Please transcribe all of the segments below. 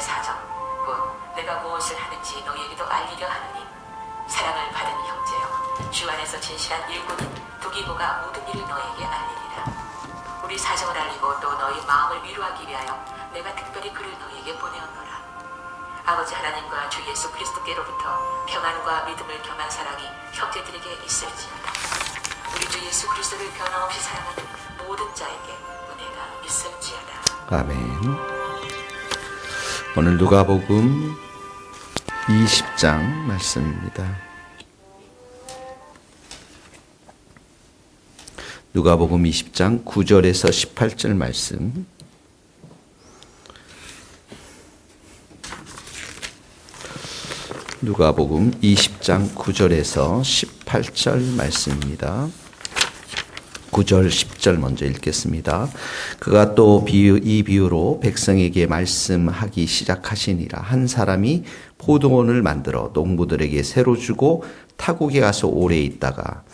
사정 곧 내가 무엇을 하는지 너희에게도 알리려 하느니 사랑을 받은 형제여 주 안에서 진실한 일꾼인 두기고가 모든 일을 너희에게 알리리라. 우리 사정을 알리고 또 너희 마음을 위로하기 위하여 내가 특별히 그를 너희에게 보내었노라. 아버지 하나님과 주 예수 그리스도께로부터 평안과 믿음을 겸한 사랑이 형제들에게 있을지어다. 우리 주 예수 그리스도를 변함없이 사랑하는 모든 자에게 은혜가 있을지어다. 아멘. 오늘 누가복음 20장 말씀입니다. 누가복음 20장 9절에서 18절 말씀. 누가복음 20장 9절에서 18절 말씀입니다. 9절 10절 먼저 읽겠습니다. 그가 또 이 비유로 백성에게 말씀하기 시작하시니라. 한 사람이 포도원을 만들어 농부들에게 새로 주고 타국에 가서 오래 있다가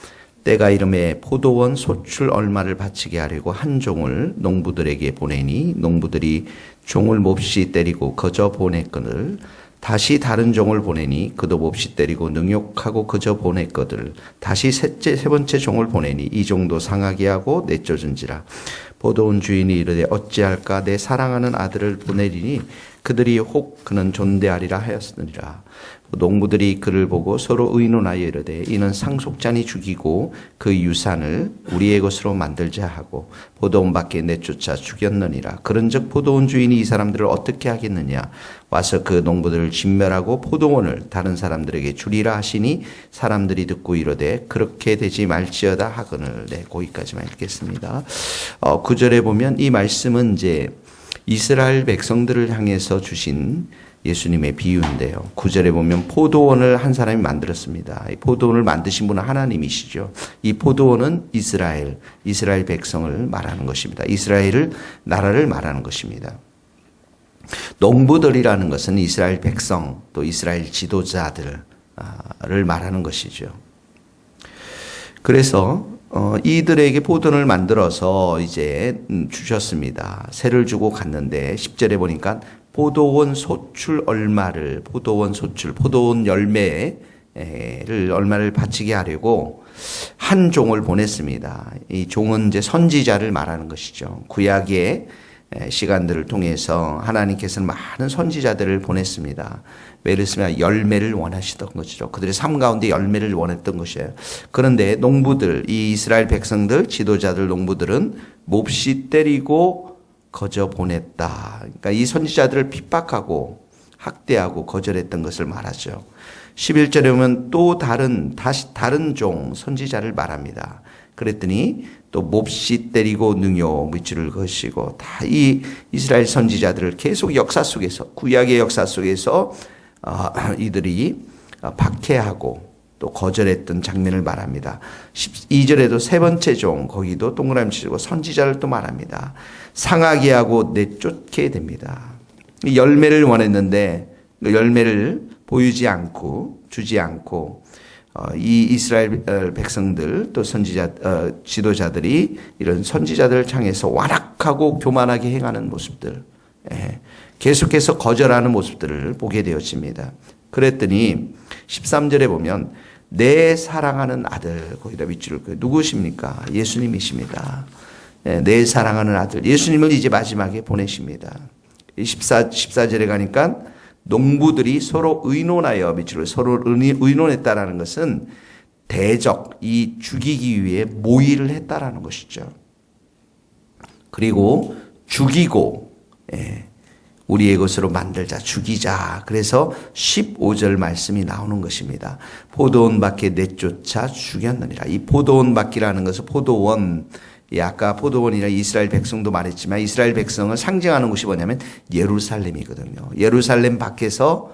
때가 이름에 포도원 소출 얼마를 바치게 하려고 한 종을 농부들에게 보내니 농부들이 종을 몹시 때리고 거저 보냈거늘 다시 다른 종을 보내니 그도 몹시 때리고 능욕하고 그저 보냈거들 다시 세 번째 종을 보내니 이 종도 상하게 하고 내쫓은지라. 포도원 주인이 이르되 어찌할까 내 사랑하는 아들을 보내리니 그들이 혹 그는 존대하리라 하였으니라. 농부들이 그를 보고 서로 의논하여 이르되 이는 상속자니 죽이고 그 유산을 우리의 것으로 만들자 하고 포도원 밖에 내쫓아 죽였느니라. 그런즉 포도원 주인이 이 사람들을 어떻게 하겠느냐. 와서 그 농부들을 진멸하고 포도원을 다른 사람들에게 주리라 하시니 사람들이 듣고 이르되 그렇게 되지 말지어다 하거늘. 네, 거기까지만 읽겠습니다. 9절에 보면 이 말씀은 이제 이스라엘 백성들을 향해서 주신 예수님의 비유인데요. 9절에 보면 포도원을 한 사람이 만들었습니다. 이 포도원을 만드신 분은 하나님이시죠. 이 포도원은 이스라엘 백성을 말하는 것입니다. 이스라엘 나라를 말하는 것입니다. 농부들이라는 것은 이스라엘 백성 또 이스라엘 지도자들을 말하는 것이죠. 그래서 이들에게 포도원을 만들어서 이제 주셨습니다. 새를 주고 갔는데 10절에 보니까 포도원 소출 얼마를 포도원 열매를 얼마를 바치게 하려고 한 종을 보냈습니다. 이 종은 이제 선지자를 말하는 것이죠. 구약의 시간들을 통해서 하나님께서는 많은 선지자들을 보냈습니다. 예를 들면 열매를 원하시던 것이죠. 그들의 삶 가운데 열매를 원했던 것이에요. 그런데 농부들, 이 이스라엘 백성들, 지도자들, 농부들은 몹시 때리고 거저 보냈다. 그러니까 이 선지자들을 핍박하고 학대하고 거절했던 것을 말하죠. 11절에 보면 또 다른 종 선지자를 말합니다. 그랬더니 또 몹시 때리고 능욕 무찌를 것이고 다 이 이스라엘 선지자들을 계속 역사 속에서 구약의 역사 속에서 이들이 박해하고 또 거절했던 장면을 말합니다. 12절에도 세 번째 종 거기도 동그라미 치고 선지자를 또 말합니다. 상하게 하고 내쫓게 됩니다. 열매를 원했는데 그 열매를 보이지 않고 주지 않고 이 이스라엘 백성들 또 지도자들이 이런 선지자들을 향해서 완악하고 교만하게 행하는 모습들, 계속해서 거절하는 모습들을 보게 되어집니다. 그랬더니 13절에 보면 내 사랑하는 아들, 거기다 밑줄을 누구십니까? 예수님이십니다. 내 사랑하는 아들, 예수님을 이제 마지막에 보내십니다. 14절에 가니까 농부들이 서로 의논하여 밑줄을 서로 의논했다라는 것은 이 죽이기 위해 모의를 했다라는 것이죠. 그리고 죽이고 우리의 것으로 만들자, 죽이자. 그래서 15절 말씀이 나오는 것입니다. 포도원 밖에 내쫓아 죽였느니라. 이 포도원 밖이라는 것은 포도원, 아까 포도원이나 이스라엘 백성도 말했지만 이스라엘 백성을 상징하는 곳이 뭐냐면 예루살렘이거든요. 예루살렘 밖에서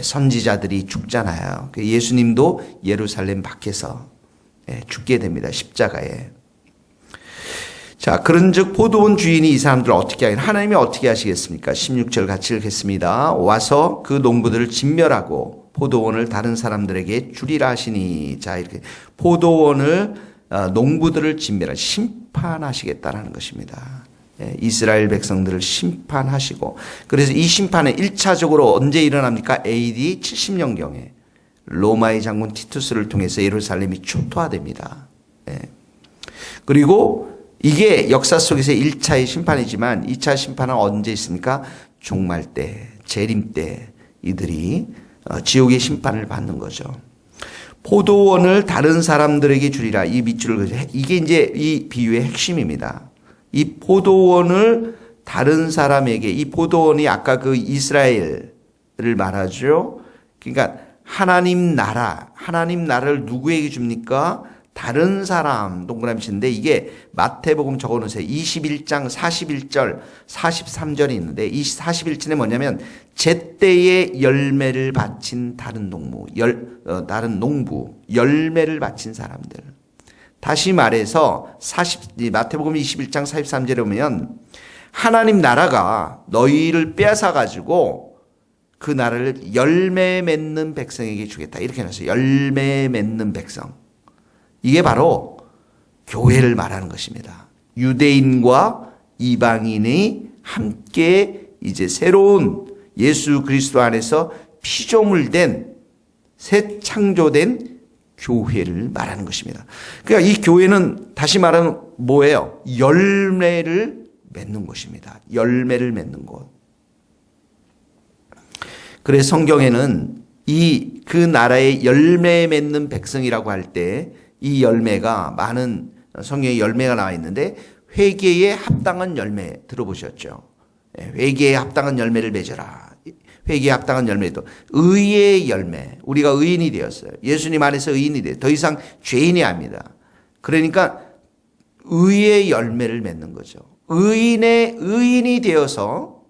선지자들이 죽잖아요. 예수님도 예루살렘 밖에서 죽게 됩니다. 십자가에. 자, 그런즉 포도원 주인이 이 사람들을 어떻게 하겠냐? 하나님이 어떻게 하시겠습니까? 16절 같이 읽겠습니다. 와서 그 농부들을 진멸하고 포도원을 다른 사람들에게 주리라 하시니. 자, 이렇게 포도원을 농부들을 진멸하시 심판하시겠다라는 것입니다. 이스라엘 백성들을 심판하시고, 그래서 이 심판은 1차적으로 언제 일어납니까? AD 70년경에 로마의 장군 티투스를 통해서 예루살렘이 초토화됩니다. 그리고 이게 역사 속에서 1차의 심판이지만 2차 심판은 언제 있습니까? 종말 때, 재림 때 이들이 지옥의 심판을 받는 거죠. 포도원을 다른 사람들에게 주리라. 이 밑줄을, 이게 이제 이 비유의 핵심입니다. 이 포도원을 다른 사람에게, 이 포도원이 아까 그 이스라엘을 말하죠. 그러니까 하나님 나라를 누구에게 줍니까? 다른 사람, 동그라미 치는데, 이게 마태복음 적어놓으세요. 21장 41절, 43절이 있는데, 이 41절에 뭐냐면 제때에 열매를 바친 다른 농부, 열매를 바친 사람들. 다시 말해서 마태복음 21장 43절에 보면 하나님 나라가 너희를 빼앗아 가지고 그 나라를 열매 맺는 백성에게 주겠다. 이렇게 해놨어요. 열매 맺는 백성. 이게 바로 교회를 말하는 것입니다. 유대인과 이방인이 함께 이제 새로운 예수 그리스도 안에서 피조물 된 새 창조된 교회를 말하는 것입니다. 그러니까 이 교회는 다시 말하면 뭐예요? 열매를 맺는 곳입니다. 열매를 맺는 곳. 그래서 성경에는 그 나라의 열매 맺는 백성이라고 할 때 이 열매가 많은 성경에 열매가 나와 있는데, 회개에 합당한 열매 들어보셨죠? 회개에 합당한 열매를 맺어라. 회개에 합당한 열매도 의의 열매. 우리가 의인이 되었어요. 예수님 안에서 의인이 돼요. 더 이상 죄인이 아닙니다. 그러니까 의의 열매를 맺는 거죠. 의인이 되어서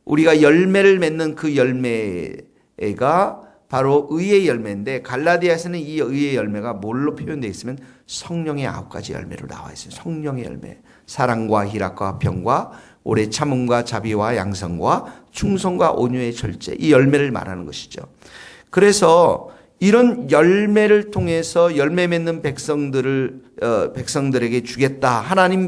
우리가 열매를 맺는 그 열매가 바로 의의 열매인데, 갈라디아서는 이 의의 열매가 뭘로 표현되어 있으면 성령의 9가지 열매로 나와 있어요. 성령의 열매. 사랑과 희락과 화평과 오래 참음과 자비와 양성과 충성과 온유의 절제. 이 열매를 말하는 것이죠. 그래서 이런 열매를 통해서 열매 맺는 백성들에게 주겠다. 하나님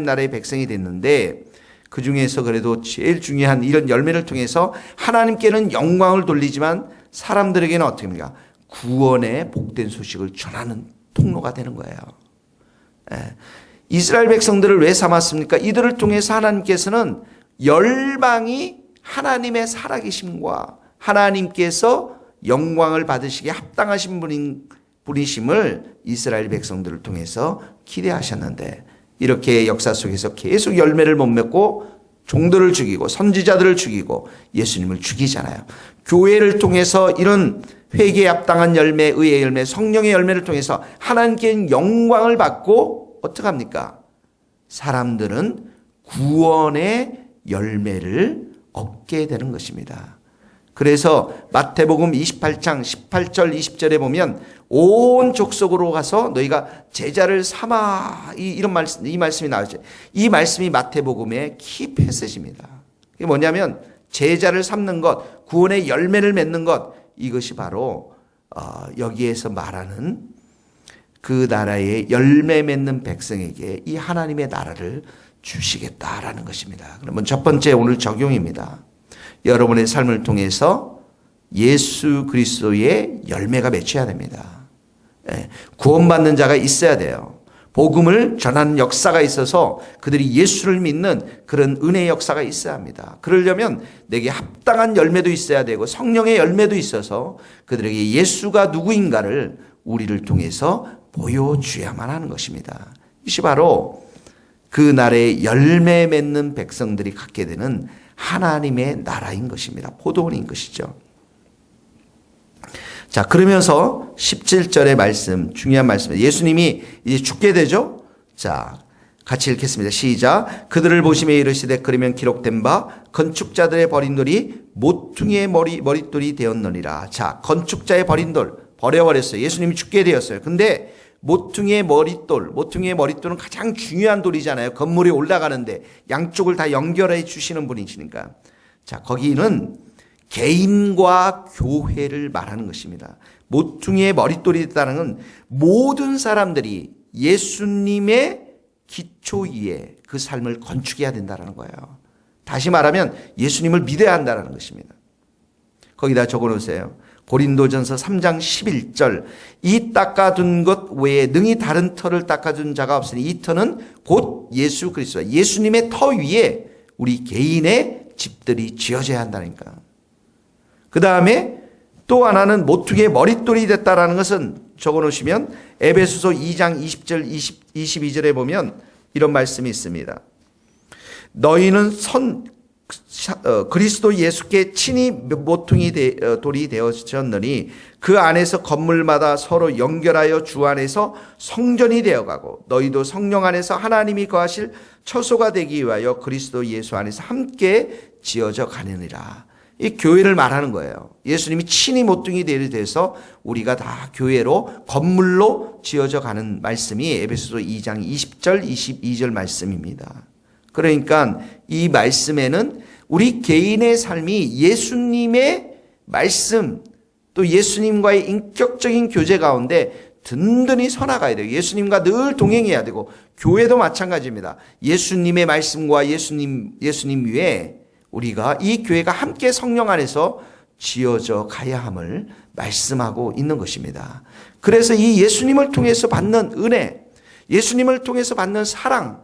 나라의 백성이 됐는데, 그 중에서 그래도 제일 중요한 이런 열매를 통해서 하나님께는 영광을 돌리지만 사람들에게는 어떻게 합니까? 구원의 복된 소식을 전하는 통로가 되는 거예요. 이스라엘 백성들을 왜 삼았습니까? 이들을 통해서 하나님께서는 열방이 하나님의 살아계심과 하나님께서 영광을 받으시기에 합당하신 분이심을 이스라엘 백성들을 통해서 기대하셨는데, 이렇게 역사 속에서 계속 열매를 못 맺고 종들을 죽이고 선지자들을 죽이고 예수님을 죽이잖아요. 교회를 통해서 이런 회개에 합당한 열매, 의의 열매, 성령의 열매를 통해서 하나님께 영광을 받고 어떻게 합니까? 사람들은 구원의 열매를 얻게 되는 것입니다. 그래서 마태복음 28장 18절 20절에 보면 온 족속으로 가서 너희가 제자를 삼아, 이 말씀이 나오죠. 이 말씀이 마태복음의 키 패시지입니다. 이게 뭐냐면 제자를 삼는 것, 구원의 열매를 맺는 것, 이것이 바로 여기에서 말하는 그 나라의 열매 맺는 백성에게 이 하나님의 나라를 주시겠다라는 것입니다. 그러면 첫 번째 오늘 적용입니다. 여러분의 삶을 통해서 예수 그리스도의 열매가 맺혀야 됩니다. 구원받는 자가 있어야 돼요. 복음을 전하는 역사가 있어서 그들이 예수를 믿는 그런 은혜의 역사가 있어야 합니다. 그러려면 내게 합당한 열매도 있어야 되고 성령의 열매도 있어서 그들에게 예수가 누구인가를 우리를 통해서 보여줘야만 하는 것입니다. 이것이 바로 그 나라의 열매 맺는 백성들이 갖게 되는 하나님의 나라인 것입니다. 포도원인 것이죠. 자, 그러면서 17절의 말씀, 중요한 말씀입니다. 예수님이 이제 죽게 되죠? 자, 같이 읽겠습니다. 시작. 그들을 보시며 이르시되 그러면 기록된 바 건축자들의 버린 돌이 모퉁이의 머릿돌이 되었느니라. 자, 건축자의 버린 돌 버려버렸어요. 예수님이 죽게 되었어요. 근데 모퉁이의 머릿돌은 가장 중요한 돌이잖아요. 건물이 올라가는데 양쪽을 다 연결해 주시는 분이시니까. 자, 거기는 개인과 교회를 말하는 것입니다. 모퉁이의 머릿돌이 됐다는 건 모든 사람들이 예수님의 기초 위에 그 삶을 건축해야 된다는 거예요. 다시 말하면 예수님을 믿어야 한다는 것입니다. 거기다 적어놓으세요. 고린도전서 3장 11절 이 닦아둔 것 외에 능히 다른 터를 닦아준 자가 없으니 이 터는 곧 예수 그리스도 예수님의 터 위에 우리 개인의 집들이 지어져야 한다니까. 그 다음에 또 하나는 모퉁이의 머릿돌이 됐다라는 것은 적어놓으시면 에베소서 2장 20절 22절에 보면 이런 말씀이 있습니다. 너희는 그리스도 예수께 친히 모퉁이 돌이 되어졌느니 그 안에서 건물마다 서로 연결하여 주 안에서 성전이 되어가고 너희도 성령 안에서 하나님이 거하실 처소가 되기 위하여 그리스도 예수 안에서 함께 지어져 가느니라. 이 교회를 말하는 거예요. 예수님이 친히 모퉁이 돌이 돼서 우리가 다 교회로 건물로 지어져 가는 말씀이 에베소서 2장 20절 22절 말씀입니다. 그러니까 이 말씀에는 우리 개인의 삶이 예수님의 말씀 또 예수님과의 인격적인 교제 가운데 든든히 서나가야 돼요. 예수님과 늘 동행해야 되고 교회도 마찬가지입니다. 예수님의 말씀과 예수님 위에 우리가 이 교회가 함께 성령 안에서 지어져 가야 함을 말씀하고 있는 것입니다. 그래서 이 예수님을 통해서 받는 은혜, 예수님을 통해서 받는 사랑,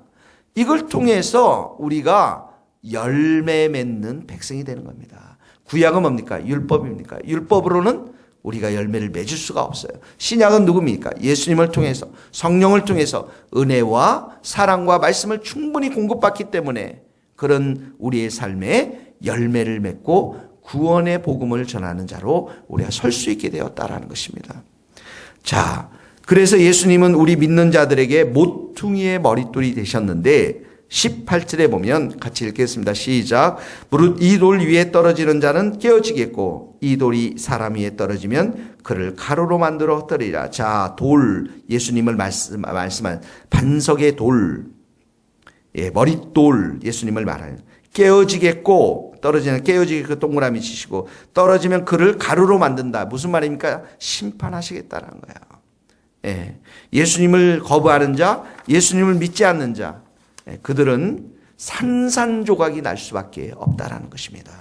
이걸 통해서 우리가 열매 맺는 백성이 되는 겁니다. 구약은 뭡니까? 율법입니까? 율법으로는 우리가 열매를 맺을 수가 없어요. 신약은 누굽니까? 예수님을 통해서 성령을 통해서 은혜와 사랑과 말씀을 충분히 공급받기 때문에 그런 우리의 삶에 열매를 맺고 구원의 복음을 전하는 자로 우리가 설 수 있게 되었다라는 것입니다. 자, 그래서 예수님은 우리 믿는 자들에게 모퉁이의 머릿돌이 되셨는데 18절에 보면 같이 읽겠습니다. 시작. 무릇 이 돌 위에 떨어지는 자는 깨어지겠고 이 돌이 사람 위에 떨어지면 그를 가루로 만들어 흩뜨리라. 자, 돌, 예수님을 말씀한 반석의 돌, 머릿돌, 예수님을 말하는 깨어지겠고 떨어지는 깨어지겠고 동그라미 치시고 떨어지면 그를 가루로 만든다. 무슨 말입니까? 심판하시겠다는 거예요. 예수님을 거부하는 자, 예수님을 믿지 않는 자, 그들은 산산조각이 날 수밖에 없다라는 것입니다.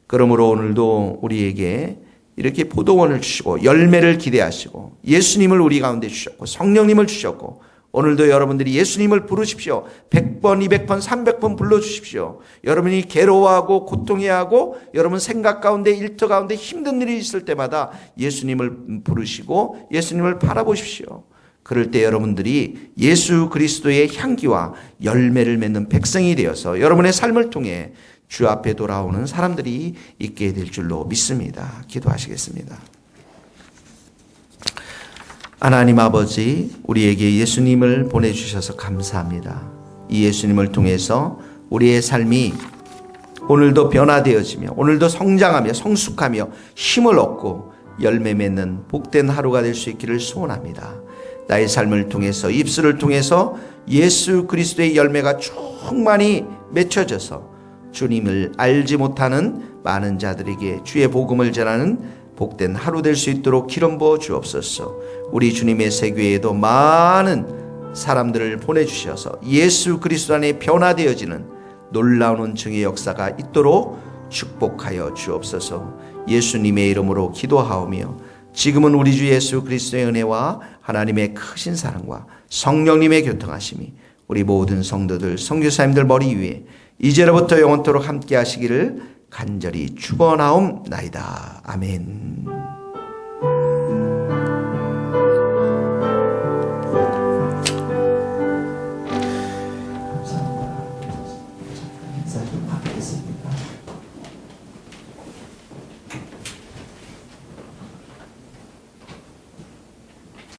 그러므로 오늘도 우리에게 이렇게 포도원을 주시고 열매를 기대하시고 예수님을 우리 가운데 주셨고 성령님을 주셨고 오늘도 여러분들이 예수님을 부르십시오. 100번, 200번, 300번 불러주십시오. 여러분이 괴로워하고 고통해하고 여러분 생각 가운데 일터 가운데 힘든 일이 있을 때마다 예수님을 부르시고 예수님을 바라보십시오. 그럴 때 여러분들이 예수 그리스도의 향기와 열매를 맺는 백성이 되어서 여러분의 삶을 통해 주 앞에 돌아오는 사람들이 있게 될 줄로 믿습니다. 기도하시겠습니다. 하나님 아버지, 우리에게 예수님을 보내주셔서 감사합니다. 이 예수님을 통해서 우리의 삶이 오늘도 변화되어지며 오늘도 성장하며 성숙하며 힘을 얻고 열매 맺는 복된 하루가 될 수 있기를 소원합니다. 나의 삶을 통해서 입술을 통해서 예수 그리스도의 열매가 충만히 맺혀져서 주님을 알지 못하는 많은 자들에게 주의 복음을 전하는 복된 하루 될 수 있도록 기름 부어 주옵소서. 우리 주님의 세교회에도 많은 사람들을 보내주셔서 예수 그리스도 안에 변화되어지는 놀라운 은총의 역사가 있도록 축복하여 주옵소서. 예수님의 이름으로 기도하오며 지금은 우리 주 예수 그리스도의 은혜와 하나님의 크신 사랑과 성령님의 교통하심이 우리 모든 성도들 선교사님들 머리 위에 이제로부터 영원토록 함께 하시기를 간절히 축원하옵나이다. 아멘.